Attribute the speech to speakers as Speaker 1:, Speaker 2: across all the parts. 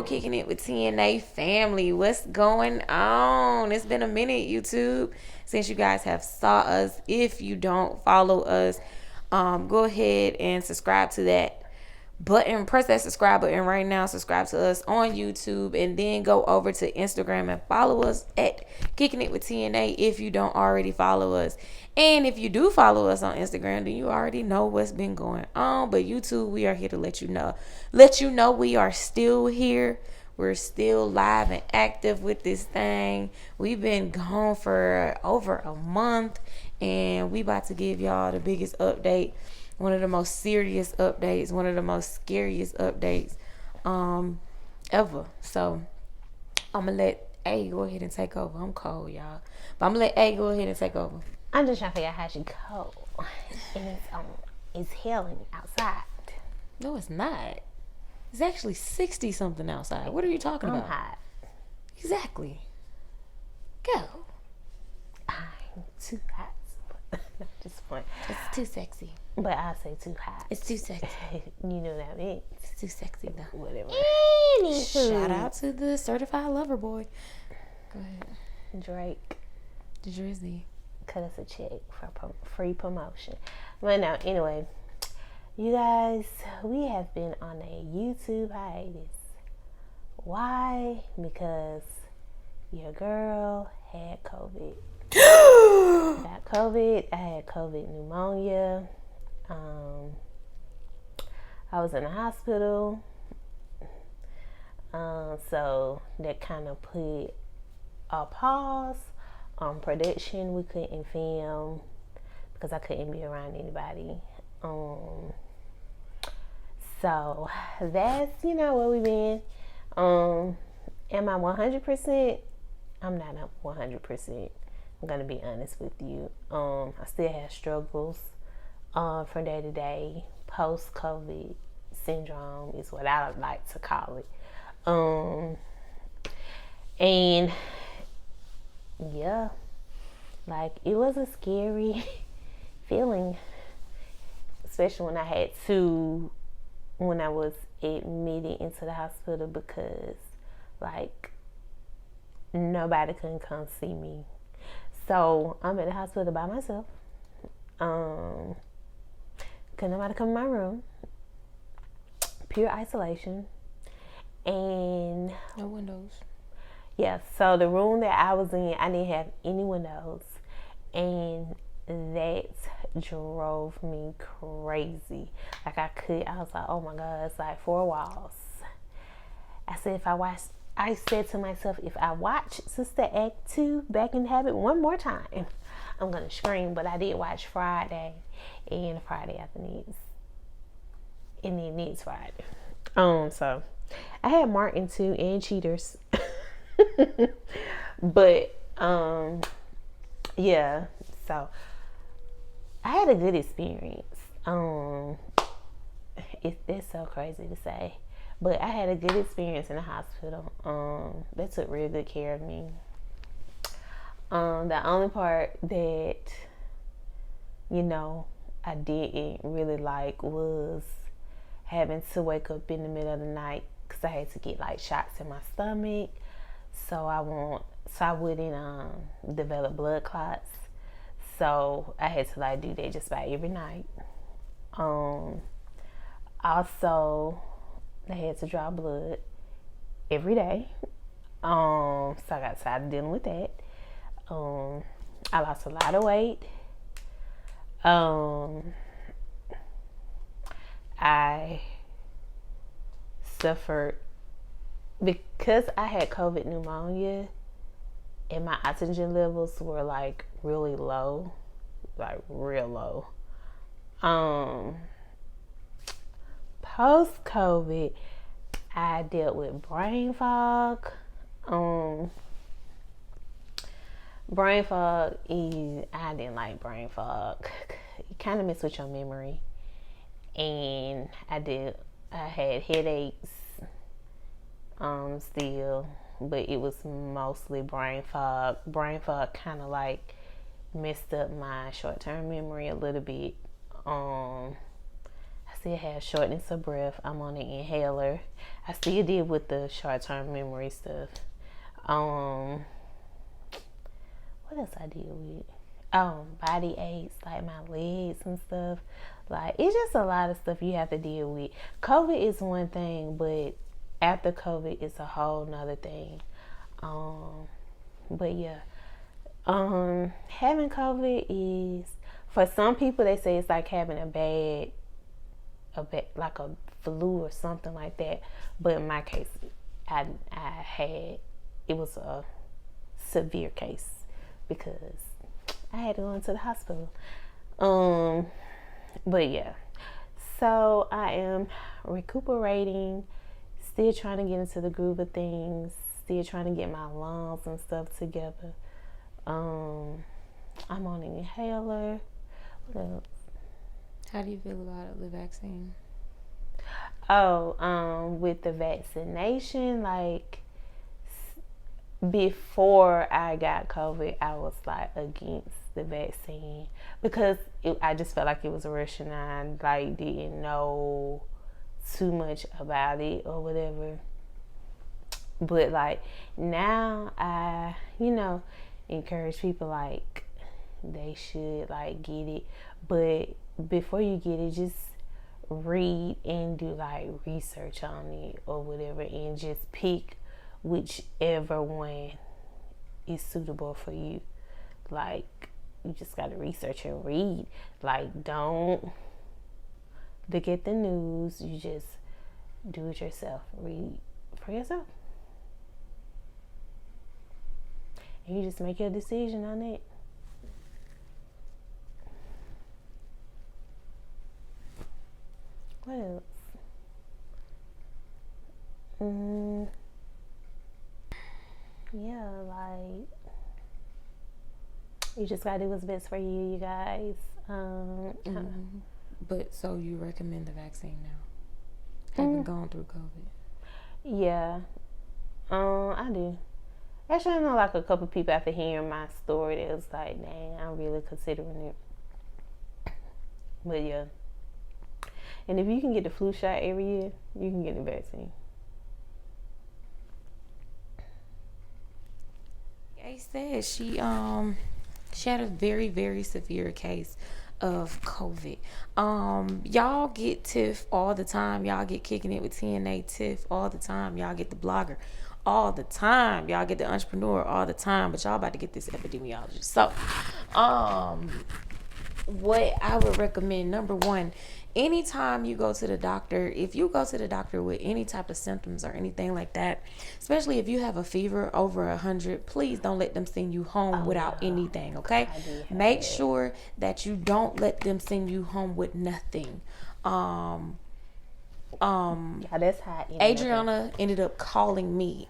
Speaker 1: Kicking it with TNA family. What's going on? It's been a minute, YouTube, since you guys have saw us. If you don't follow us, go ahead and subscribe to that button. Press that subscribe button right now. Subscribe to us on YouTube, and then go over to Instagram and follow us at Kicking It with TNA if you don't already follow us. And if you do follow us on Instagram, then you already know what's been going on. But YouTube, we are here to let you know we are still here. We're still live and active with this thing. We've been gone for over a month, and we about to give y'all the biggest update, one of the most serious updates, one of the most scariest updates ever. So I'm gonna let A go ahead and take over. I'm cold, y'all, but I'm gonna let A go ahead and take over.
Speaker 2: I'm just trying to figure out how she cold, and it's hailing outside.
Speaker 1: No, it's not. It's actually 60 something outside. What are you talking about?
Speaker 2: I'm hot.
Speaker 1: Exactly. Go.
Speaker 2: I'm too hot. Not just point.
Speaker 1: It's too sexy.
Speaker 2: But I say too hot.
Speaker 1: It's too sexy.
Speaker 2: You know what I mean?
Speaker 1: It's too sexy though.
Speaker 2: Whatever.
Speaker 1: Anywho. Shout out to the certified lover boy. Go ahead.
Speaker 2: Drake.
Speaker 1: The Drizzy.
Speaker 2: Cut us a check for free promotion. But no, anyway. You guys, we have been on a YouTube hiatus. Why? Because your girl had COVID. Got COVID. I had COVID pneumonia. I was in the hospital. So that kind of put a pause on production. We couldn't film because I couldn't be around anybody. So that's, where we've been. Am I 100%? I'm not 100%. I'm going to be honest with you. I still have struggles from day to day. Post-COVID syndrome is what I like to call it. And yeah, like it was a scary feeling, especially when I was admitted into the hospital, because like nobody couldn't come see me. So I'm at the hospital by myself. Couldn't nobody come in my room. Pure isolation. And
Speaker 1: no windows.
Speaker 2: Yeah, so the room that I was in, I didn't have any windows. And that drove me crazy. Like I was like, oh my God, it's like 4 walls. I said to myself, if I watch Sister Act 2 Back in Habit one more time, I'm gonna scream. But I did watch Friday and Friday after next, and then next Friday. So I had Martin too and Cheaters. But yeah, so I had a good experience. It's so crazy to say, but I had a good experience in the hospital. They took real good care of me. The only part that I didn't really like was having to wake up in the middle of the night, because I had to get like shots in my stomach, so I wouldn't develop blood clots. So I had to do that just about every night. Also, I had to draw blood every day. So I got tired of dealing with that. I lost a lot of weight. I suffered because I had COVID pneumonia, and my oxygen levels were really low, real low. Post COVID, I dealt with brain fog. Brain fog I didn't like brain fog. It kind of mess with your memory, and I had headaches still, but it was mostly brain fog. Brain fog kind of like messed up my short-term memory a little bit. I still have shortness of breath. I'm on an inhaler. I still deal with the short-term memory stuff. What else I deal with? Body aches, like my legs and stuff. Like, it's just a lot of stuff you have to deal with. COVID is one thing, but after COVID, it's a whole nother thing. But yeah, having COVID is, for some people, they say it's like having a bad, like a flu or something like that. But in my case, it was a severe case because I had to go into the hospital. But yeah, so I am recuperating, still trying to get into the groove of things, still trying to get my lungs and stuff together. I'm on an inhaler. What else?
Speaker 1: How do you feel about the vaccine?
Speaker 2: With the vaccination, like, before I got COVID, I was like against the vaccine because I just felt like it was a rush and I like didn't know too much about it or whatever. But like now, I encourage people like they should like get it, but before you get it, just read and do like research on it or whatever, and just pick whichever one is suitable for you. Like, you just gotta research and read. Like, don't look at the news. You just do it yourself. Read for yourself. And you just make your decision on it. What else? Yeah, like, you just gotta do what's best for you, you guys.
Speaker 1: But so you recommend the vaccine now? Having gone through COVID?
Speaker 2: Yeah, I do. Actually, I know like a couple people after hearing my story that was like, dang, I'm really considering it. But yeah, and if you can get the flu shot every year, you can get the vaccine.
Speaker 1: Ace said she had a very, very severe case of COVID. Y'all get Tiff all the time. Y'all get Kicking It with TNA Tiff all the time. Y'all get the blogger all the time. Y'all get the entrepreneur all the time. But y'all about to get this epidemiologist. So, what I would recommend, number one, anytime you go to the doctor, if you go to the doctor with any type of symptoms or anything like that, especially if you have a fever over 100, please don't let them send you home without anything, okay? Make sure that you don't let them send you home with nothing.
Speaker 2: Yeah, that's how
Speaker 1: Adriana ended up calling me.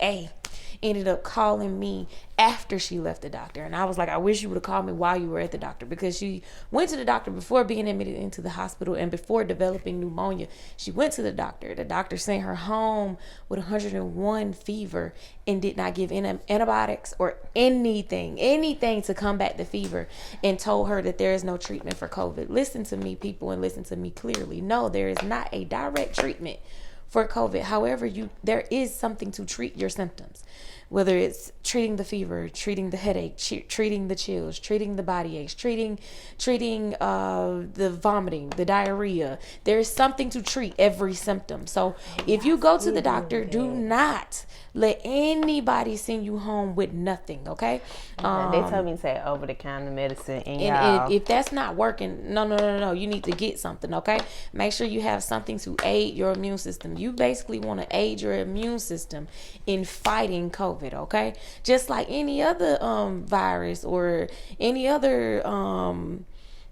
Speaker 1: Ended up calling me after she left the doctor, and I was like, I wish you would have called me while you were at the doctor, because she went to the doctor before being admitted into the hospital and before developing pneumonia. She went to the doctor sent her home with 101 fever and did not give antibiotics or anything to combat the fever, and told her that there is no treatment for COVID. Listen to me, people, and listen to me clearly. No, there is not a direct treatment for COVID. However, there is something to treat your symptoms, whether it's treating the fever, treating the headache, treating the chills, treating the body aches, treating the vomiting, the diarrhea. There is something to treat every symptom. So if you go to the doctor, do not let anybody send you home with nothing, okay?
Speaker 2: they told me to take over-the-counter medicine,
Speaker 1: and if that's not working, no, you need to get something, okay? Make sure you have something to aid your immune system. You basically want to aid your immune system in fighting COVID, okay? Just like any other virus or any other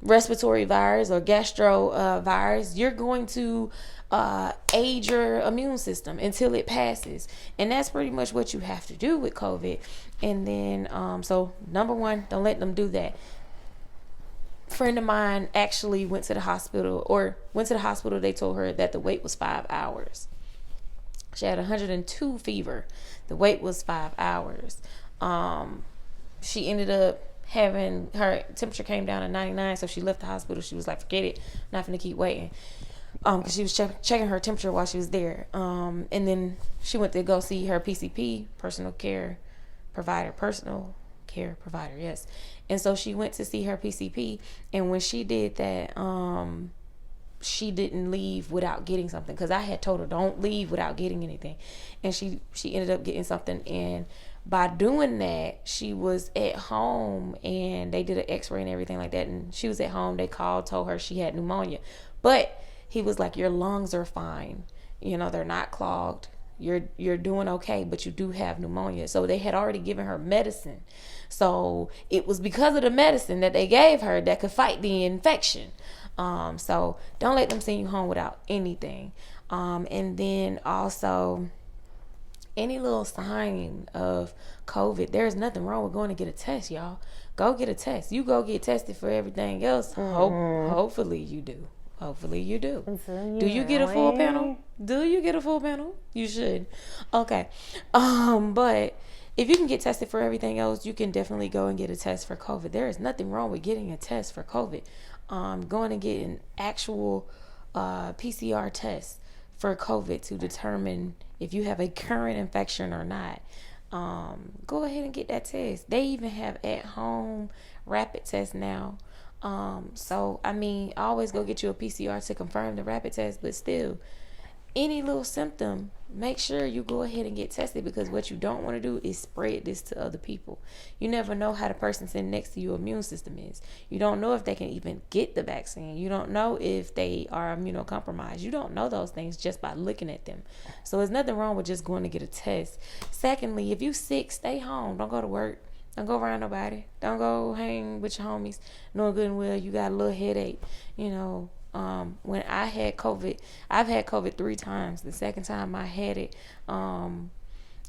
Speaker 1: respiratory virus or gastro virus, you're going to aid your immune system until it passes. And that's pretty much what you have to do with COVID. And then, so number one, don't let them do that. Friend of mine actually went to the hospital. They told her that the wait was 5 hours. She had 102 fever. The wait was 5 hours. She ended up having her temperature came down to 99, so she left the hospital. She was like, forget it, not gonna keep waiting. Because she was checking her temperature while she was there. And then she went to go see her PCP, personal care provider, yes. And so she went to see her PCP, and when she did that, she didn't leave without getting something, because I had told her don't leave without getting anything, and she ended up getting something. And by doing that, she was at home, and they did an x-ray and everything like that, and she was at home. They told her she had pneumonia, but he was like, your lungs are fine, they're not clogged, you're doing okay, but you do have pneumonia. So they had already given her medicine, so it was because of the medicine that they gave her that could fight the infection. So don't let them send you home without anything. And then also, any little sign of COVID, there's nothing wrong with going to get a test, y'all. Go get a test. You go get tested for everything else. Hopefully you do. Hopefully you do. Do you get a full panel? Do you get a full panel? You should. Okay. But if you can get tested for everything else, you can definitely go and get a test for COVID. There is nothing wrong with getting a test for COVID. Going and get an actual PCR test for COVID to determine if you have a current infection or not. Go ahead and get that test. They even have at-home rapid tests now. So, I mean, always go get you a PCR to confirm the rapid test, but still, any little symptom, make sure you go ahead and get tested, because what you don't want to do is spread this to other people. You never know how the person sitting next to your immune system is. You don't know if they can even get the vaccine. You don't know if they are immunocompromised. You don't know those things just by looking at them. So there's nothing wrong with just going to get a test. Secondly, if you're sick, stay home. Don't go to work. Don't go around nobody. Don't go hang with your homies. Knowing good and well you got a little headache. When I had COVID, I've had COVID 3 times. The second time I had it, and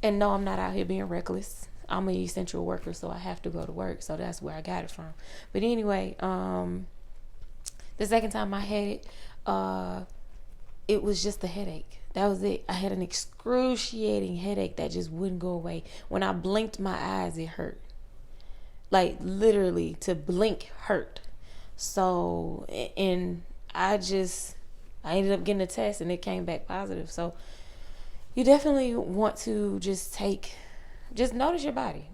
Speaker 1: no, I'm not out here being reckless. I'm an essential worker, so I have to go to work. So that's where I got it from. But anyway, the second time I had it, it was just a headache. That was it. I had an excruciating headache that just wouldn't go away. When I blinked my eyes, it hurt. Like, literally, to blink hurt. So, and I ended up getting a test, and it came back positive. So you definitely want to just notice your body.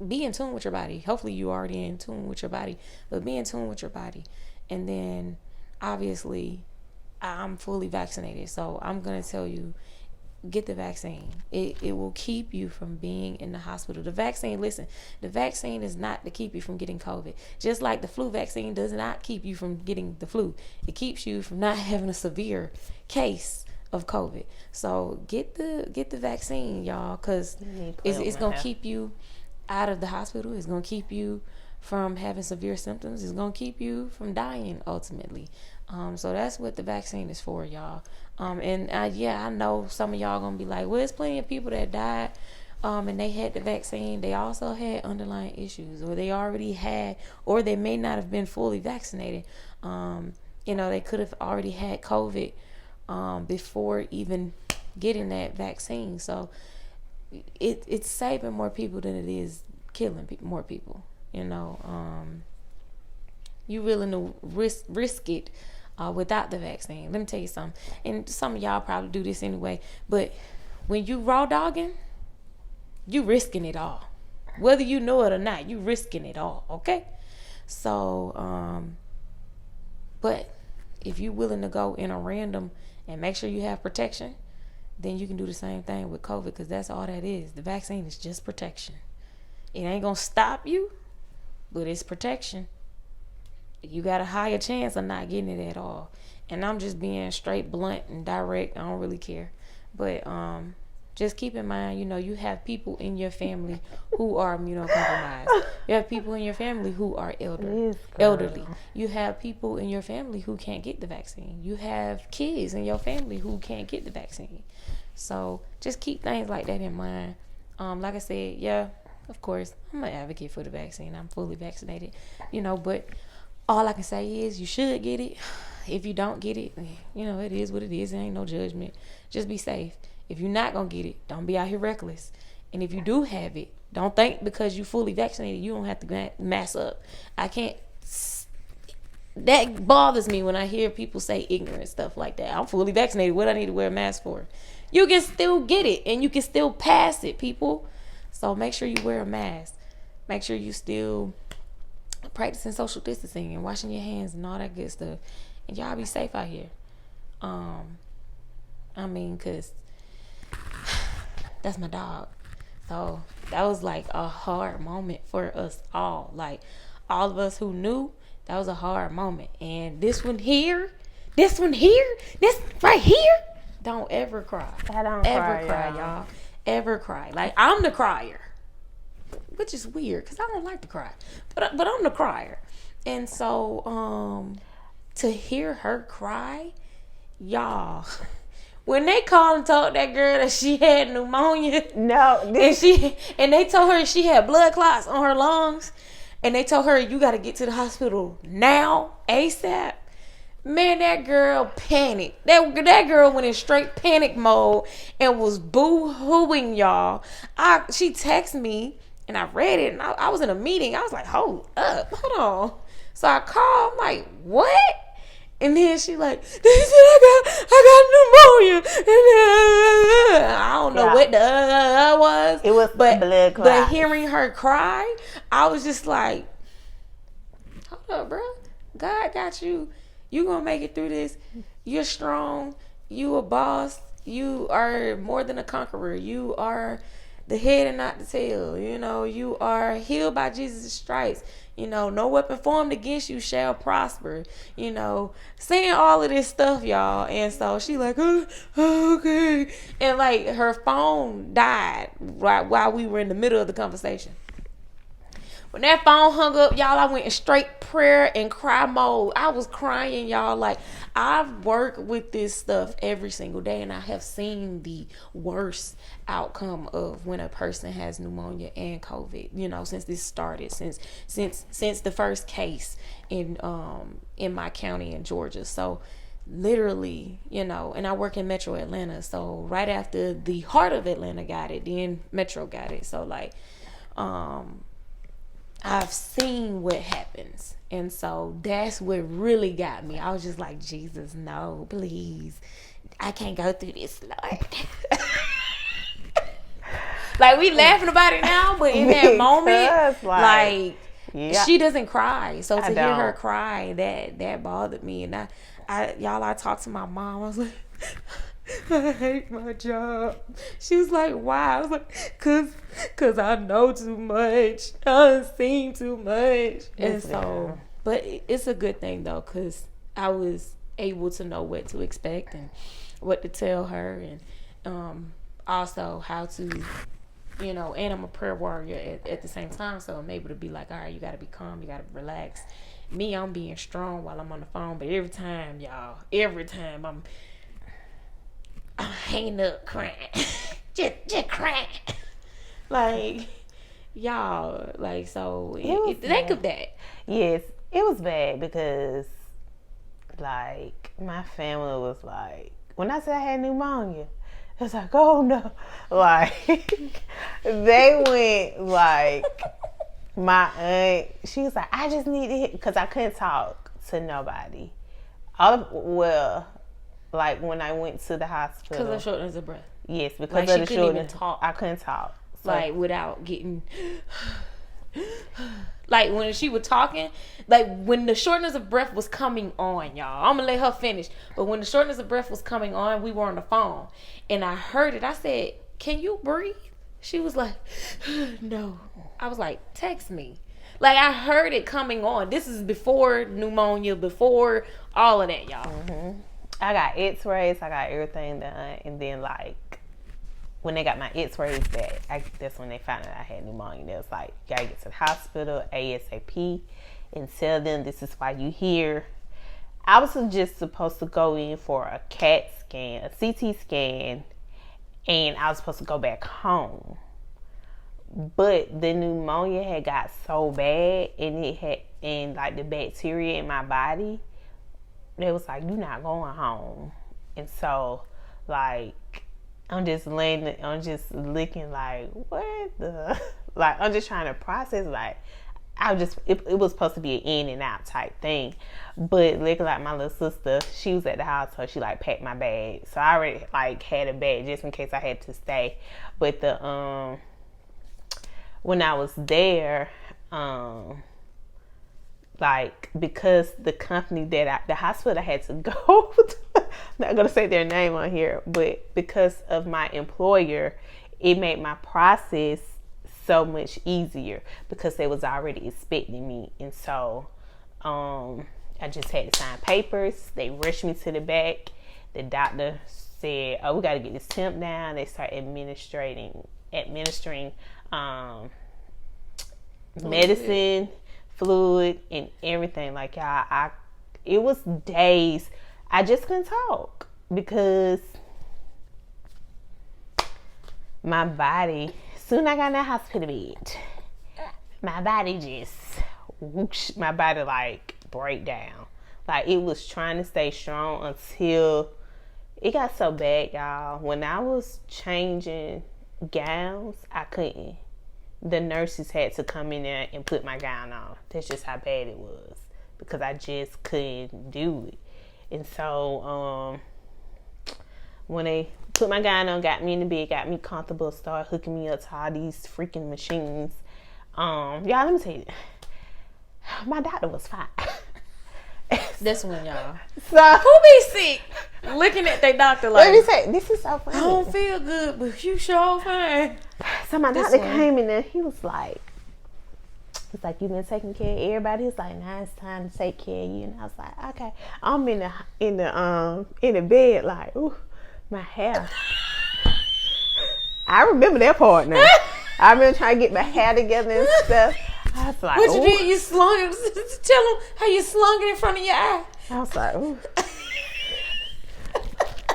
Speaker 1: Be in tune with your body. Hopefully you already in tune with your body, but be in tune with your body. And then obviously I'm fully vaccinated, so I'm going to tell you, get the vaccine. It will keep you from being in the hospital. The vaccine is not to keep you from getting COVID. Just like the flu vaccine does not keep you from getting the flu. It keeps you from not having a severe case of COVID. So get the vaccine, y'all, because it's going to keep you out of the hospital. It's going to keep you from having severe symptoms. It's going to keep you from dying ultimately. So that's what the vaccine is for, y'all. I know some of y'all gonna be like, well, there's plenty of people that died and they had the vaccine. They also had underlying issues, or they already had, or they may not have been fully vaccinated. They could have already had COVID before even getting that vaccine. So it's saving more people than it is killing more people. You willing to risk it without the vaccine. Let me tell you something. And some of y'all probably do this anyway, but when you raw dogging, you risking it all. Whether you know it or not, you risking it all, okay? So, but if you willing to go in a random and make sure you have protection, then you can do the same thing with COVID, because that's all that is. The vaccine is just protection. It ain't gonna stop you, but it's protection. You got a higher chance of not getting it at all. And I'm just being straight, blunt, and direct. I don't really care. But just keep in mind, you have people in your family who are immunocompromised. You have people in your family who are elderly. You have people in your family who can't get the vaccine. You have kids in your family who can't get the vaccine. So just keep things like that in mind. Like I said, yeah, of course, I'm an advocate for the vaccine. I'm fully vaccinated, but all I can say is you should get it. if you don't get it, it is what it is. It ain't no judgment. Just be safe. If you're not going to get it, don't be out here reckless. And if you do have it, don't think because you fully vaccinated, you don't have to mask up. That bothers me when I hear people say ignorant stuff like that. I'm fully vaccinated. What I need to wear a mask for? You can still get it and you can still pass it, people. So make sure you wear a mask. Make sure you still practicing social distancing and washing your hands and all that good stuff. And y'all be safe out here. Cause that's my dog. So that was like a hard moment for us all. Like all of us who knew, that was a hard moment. And this right here, don't ever cry.
Speaker 2: I don't
Speaker 1: ever cry, y'all. Ever cry. Like I'm the crier. Which is weird because I don't like to cry. But I'm the crier. And so to hear her cry, y'all, when they called and told that girl that she had pneumonia, and they told her she had blood clots on her lungs, and they told her you got to get to the hospital now, ASAP. Man, that girl panicked. That girl went in straight panic mode and was boo-hooing, y'all. She texted me and I read it and I was in a meeting. I was like, hold on. So I called. I'm like, what? And then she like, they said I got pneumonia. I don't know what the was.
Speaker 2: It was blood clot.
Speaker 1: But hearing her cry, I was just like, hold up, bro. God got you. You gonna make it through this. You're strong. You a boss. You are more than a conqueror. You are the head and not the tail. You are healed by Jesus' stripes. No weapon formed against you shall prosper. Saying all of this stuff, y'all. And so she like, oh, okay. And like her phone died right while we were in the middle of the conversation. When that phone hung up, y'all, I went in straight prayer and cry mode. I was crying, y'all. Like, I've worked with this stuff every single day, and I have seen the worst outcome of when a person has pneumonia and COVID. Since this started, since the first case in my county in Georgia. So, literally, and I work in Metro Atlanta. So, right after the heart of Atlanta got it, then Metro got it. So, like, I've seen what happens. And so that's what really got me. I was just like, Jesus, no, please. I can't go through this, Lord. Like, we laughing about it now, but in that moment, she doesn't cry. So to hear her cry, that bothered me. And I talked to my mom. I was like, I hate my job. She was like, why? I was like, cause I know too much. I've seen too much. And so, but it's a good thing though, cause I was able to know what to expect and what to tell her, and also how to, and I'm a prayer warrior at the same time, so I'm able to be like, all right, you gotta be calm, you gotta relax. Me, I'm being strong while I'm on the phone, but every time I'm hanging up crying. just crying. Like, y'all, like, so think of that.
Speaker 2: Yes, it was bad because, like, my family was like, when I said I had pneumonia, it was like, oh no. Like, they went, like, my aunt, she was like, I just need to hit, because I couldn't talk to nobody. Like when I went to the hospital.
Speaker 1: Because of shortness of breath.
Speaker 2: Yes, because of the shortness.
Speaker 1: Talk.
Speaker 2: I couldn't talk.
Speaker 1: So. Like without getting... Like when she was talking, like when the shortness of breath was coming on, y'all. I'm going to let her finish. But when the shortness of breath was coming on, we were on the phone. And I heard it. I said, can you breathe? She was like, no. I was like, text me. Like I heard it coming on. This is before pneumonia, before all of that, y'all.
Speaker 2: Mm-hmm. I got x-rays, I got everything done, and then like when they got my x-rays back, that's when they found out I had pneumonia. They was like, you gotta get to the hospital ASAP and tell them this is why you here. I was just supposed to go in for a CAT scan, a CT scan, and I was supposed to go back home. But the pneumonia had got so bad, and like the bacteria in my body they was like, "You not going home," and so like I'm just laying, I'm just looking like, what the, like I'm just trying to process like. It was supposed to be an in and out type thing, but like my little sister, she was at the house, so she like packed my bag, so I already like had a bag just in case I had to stay. But the when I was there, like because the company the hospital I had to go to, I'm not gonna say their name on here, but because of my employer, it made my process so much easier because they was already expecting me. And so I just had to sign papers. They rushed me to the back. The doctor said, "Oh, we got to get this temp down." They start administering medicine, fluid, and everything. Like y'all, it was days I just couldn't talk because my body, soon I got in that hospital bed, my body just whoosh, my body like break down. Like it was trying to stay strong until it got so bad, y'all. When I was changing gowns, I couldn't. The nurses had to come in there and put my gown on. That's just how bad it was because I just couldn't do it. And so when they put my gown on, got me in the bed, got me comfortable, started hooking me up to all these freaking machines. Y'all, let me tell you, my doctor was fine.
Speaker 1: This one, y'all.
Speaker 2: So
Speaker 1: who be sick looking at their doctor like,
Speaker 2: let me say, this is so funny.
Speaker 1: I don't feel good, but you sure fine.
Speaker 2: So my doctor came in there, he was like, "You been taking care of everybody?" He's like, "Now it's time to take care of you." And I was like, "Okay." I'm in the bed like, ooh, my hair. I remember that part now. I remember trying to get my hair together and stuff. I was like,
Speaker 1: what you did? You slung it. Tell them how you slung it in front of your eye.
Speaker 2: I was like, ooh.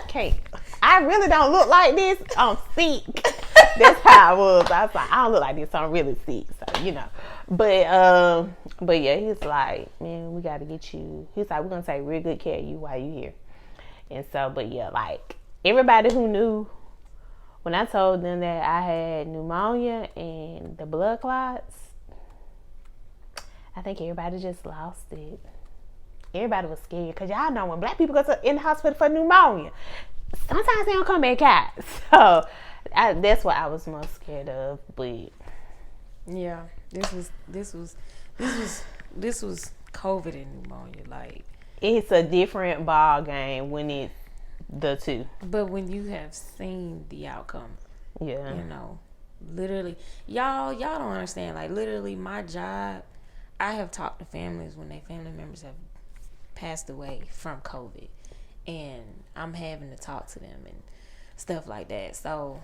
Speaker 2: Okay, I really don't look like this. I'm sick. That's how I was. I was like, I don't look like this. So I'm really sick. So you know, but yeah, he's like, "Man, we got to get you." He's like, "We're gonna take real good care of you while you here." And so, but yeah, like everybody who knew when I told them that I had pneumonia and the blood clots, I think everybody just lost it. Everybody was scared because y'all know when black people go in the hospital for pneumonia, sometimes they don't come back out. So that's what I was most scared of. But
Speaker 1: yeah, this was COVID and pneumonia. Like
Speaker 2: it's a different ball game when it's the two.
Speaker 1: But when you have seen the outcome,
Speaker 2: yeah,
Speaker 1: you know, literally, y'all don't understand. Like literally, my job, I have talked to families when their family members have passed away from COVID, and I'm having to talk to them and stuff like that. So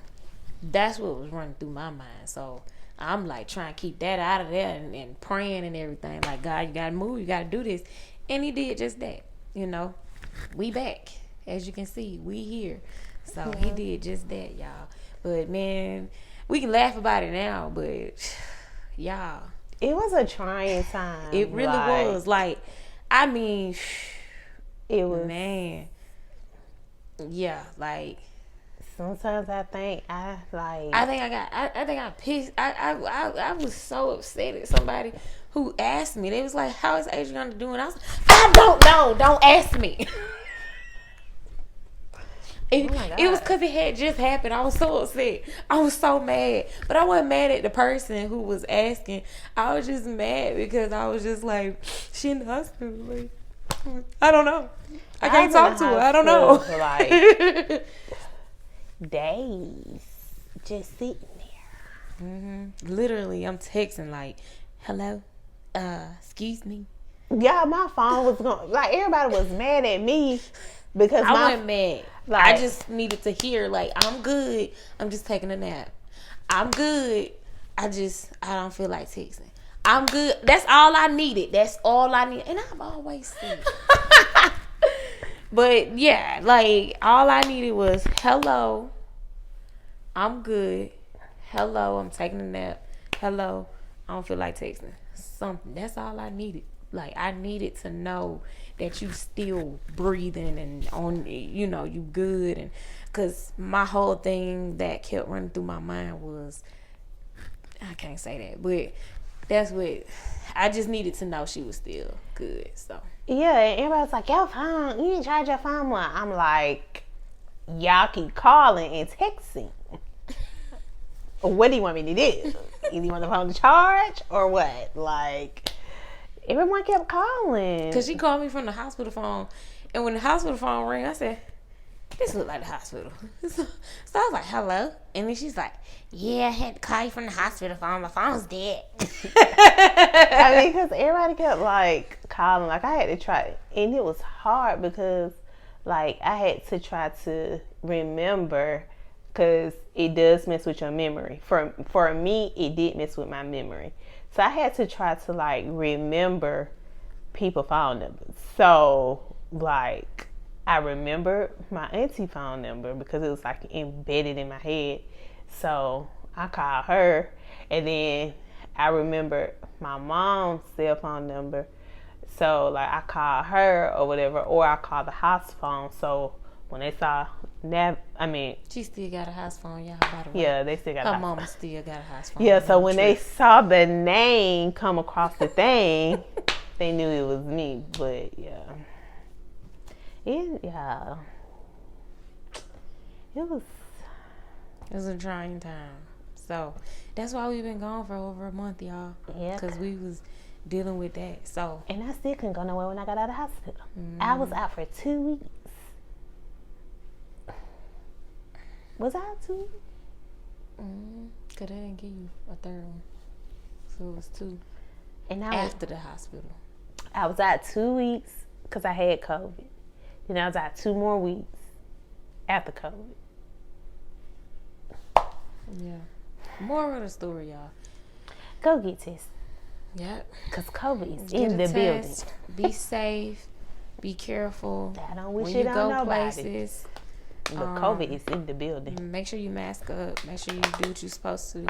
Speaker 1: that's what was running through my mind. So I'm like trying to keep that out of there and praying and everything. Like, God, you gotta move, you gotta do this. And he did just that. You know, we back. As you can see, we here. So he did just that, y'all. But man, we can laugh about it now, but y'all,
Speaker 2: it was a trying time.
Speaker 1: It really was. Like, I mean,
Speaker 2: it was,
Speaker 1: man. Yeah, like
Speaker 2: sometimes I think I
Speaker 1: pissed. I was so upset at somebody who asked me. They was like, "How is Adriana doing?" I was like, "I don't know. Don't ask me." It was because it had just happened. I was so upset. I was so mad. But I wasn't mad at the person who was asking. I was just mad because I was just like, she in the hospital. Like, I don't know. I can't talk to her. I don't know.
Speaker 2: For like days. Just sitting there.
Speaker 1: Mm-hmm. Literally, I'm texting like, hello? Excuse me?
Speaker 2: Yeah, my phone was going, like, everybody was mad at me. Because
Speaker 1: I wasn't mad.
Speaker 2: Like,
Speaker 1: I just needed to hear, like, I'm good. I'm just taking a nap. I'm good. I don't feel like texting. I'm good. That's all I needed. That's all I need. And I've always said. But, yeah, like, all I needed was, hello, I'm good. Hello, I'm taking a nap. Hello, I don't feel like texting. Something. That's all I needed. Like, I needed to know that you still breathing and on, you know, you good. And because my whole thing that kept running through my mind was, I can't say that, but that's what I just needed to know, she was still good. So
Speaker 2: Yeah, and everybody's like, your phone, you didn't charge your phone more. I'm like, y'all keep calling and texting. What do you want me to do? Either you want the phone to charge or what? Like, everyone kept calling.
Speaker 1: because she called me from the hospital phone, and when the hospital phone rang, I said, this look like the hospital. So I was like, hello. And then she's like, yeah, I had to call you from the hospital phone. My phone's dead.
Speaker 2: I mean, because everybody kept like calling. Like, I had to try, and it was hard because, like, I had to try to remember, because it does mess with your memory. For me, it did mess with my memory. So I had to try to like remember people phone numbers. So like, I remember my auntie phone number because it was like embedded in my head. So I called her, and then I remember my mom's cell phone number. So like, I called her or whatever, or I called the house phone. So when they saw
Speaker 1: she still got a house phone, y'all, by the way.
Speaker 2: Yeah, they still got
Speaker 1: her
Speaker 2: a house
Speaker 1: mama
Speaker 2: phone.
Speaker 1: still got a house phone.
Speaker 2: Yeah, so when they saw the name come across the thing, they knew it was me. But yeah. It
Speaker 1: was a trying time. So that's why we've been gone for over a month, y'all.
Speaker 2: Yeah.
Speaker 1: Because we was dealing with that. So,
Speaker 2: and I still couldn't go nowhere when I got out of the hospital. I was out for 2 weeks. Was I out 2 weeks?
Speaker 1: Because they didn't give you a third one. So it was 2.
Speaker 2: And
Speaker 1: after the hospital.
Speaker 2: I was out 2 weeks because I had COVID. Then I was out 2 more weeks after COVID.
Speaker 1: Yeah. Moral of the story, y'all.
Speaker 2: Go get tested.
Speaker 1: Yep.
Speaker 2: Because COVID is in the building.
Speaker 1: Be safe. Be careful.
Speaker 2: I don't wish
Speaker 1: when
Speaker 2: it
Speaker 1: you
Speaker 2: on
Speaker 1: go
Speaker 2: nobody.
Speaker 1: Places.
Speaker 2: But COVID is in the building.
Speaker 1: Make sure you mask up. Make sure you do what you're supposed to.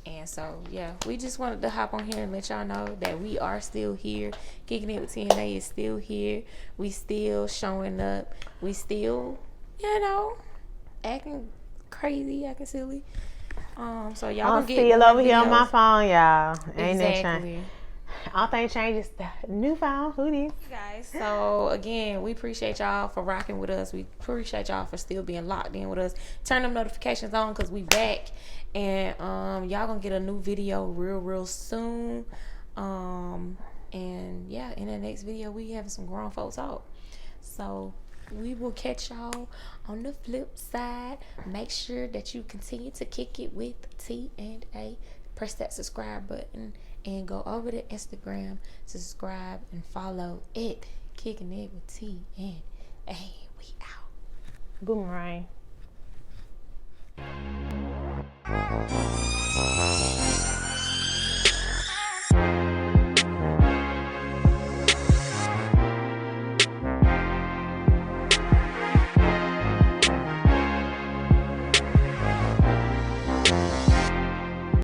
Speaker 1: And so, yeah, we just wanted to hop on here and let y'all know that we are still here. Kicking It with TNA is still here. We still showing up. We still, you know, acting crazy, acting silly. So y'all
Speaker 2: I'm
Speaker 1: gonna get
Speaker 2: still over
Speaker 1: videos.
Speaker 2: here on my phone, y'all. Ain't that
Speaker 1: Exactly.
Speaker 2: change? All things changes. New phone. Who this?
Speaker 1: Guys, so again, we appreciate y'all for rocking with us. We appreciate y'all for still being locked in with us. Turn them notifications on because we back, and y'all gonna get a new video real soon. And yeah, in the next video we having some grown folks talk. So we will catch y'all on the flip side. Make sure that you continue to kick it with TNA. Press that subscribe button and go over to Instagram, subscribe and follow it. Kicking It with TNA. We out.
Speaker 2: Boomerang.